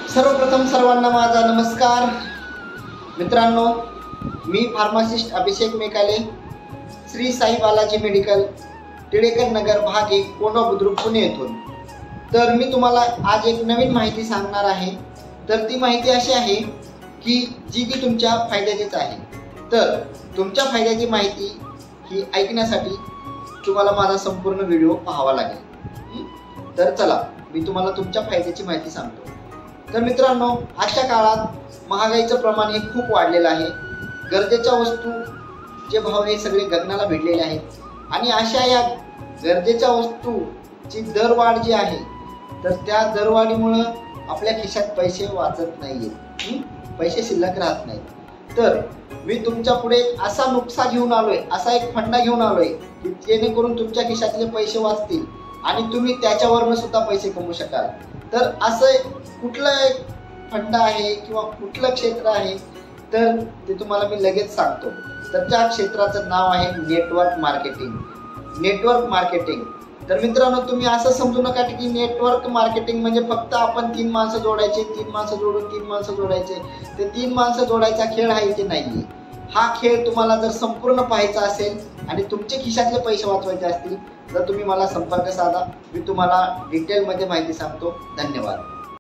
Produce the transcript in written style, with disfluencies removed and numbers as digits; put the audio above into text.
सर्वप्रथम सर्वांना माझा नमस्कार। मित्रांनो, मी फार्मासिस्ट अभिषेक मेकाले, श्री साई बालाजी मेडिकल, टिळेकर नगर भाग 1, कोंढवा बुद्रुक, पुणे येथून। तर मी तुम्हाला आज एक नवीन माहिती सांगणार आहे। तर ती माहिती अशी आहे की जी की तुमच्या फायद्याचीच आहे। तर तुमच्या फायद्याची माहिती ही ऐकण्यासाठी तुम्हाला माझा संपूर्ण व्हिडिओ पाहावा लागेल। तर चला मी तुम्हाला तुमच्या फायद्याची माहिती सांगतो। तर मित्रांनो, आजच्या काळात महागाईचं प्रमाण हे खूप वाढलेलं आहे। गरजेच्या वस्तू जे भाव हे सगळे गगनाला भिडलेले आहेत आणि अशा या गरजेच्या वस्तूची दरवाढ जी आहे, तर त्या दरवाढीमुळे आपल्या खिशात पैसे वाचत नाहीयेत, पैसे शिल्लक राहत नाहीत। तर मी तुमच्या पुढे असा नुकसा घेऊन आलोय, असा एक फंडा घेऊन आलोय की जेणेकरून तुमच्या खिशातले पैसे वाचतील आणि तुम्ही त्याच्यावरनं सुद्धा पैसे कमवू शकाल। तर असं कुठलं एक फंड आहे किंवा कुठलं क्षेत्र आहे, तर ते तुम्हाला मी लगेच सांगतो। तर त्या क्षेत्राचं नाव आहे नेटवर्क मार्केटिंग। Network marketing. तर मित्रांनो, तुम्ही असं समजू नका की नेटवर्क मार्केटिंग म्हणजे फक्त आपण 3 माणसं जोडायचे, 3 माणसं जोडून 3 माणसं जोडायचे, ते 3 माणसं जोडायचा खेळ आहे ते नाहीये। हा खेळ तुम्हाला जर संपूर्ण पाहायचा असेल आणि तुमचे खिशातले पैसे वाचवायचे असतील तर तुम्ही मला संपर्क साधा, मी तुम्हाला डिटेलमध्ये माहिती सांगतो। धन्यवाद।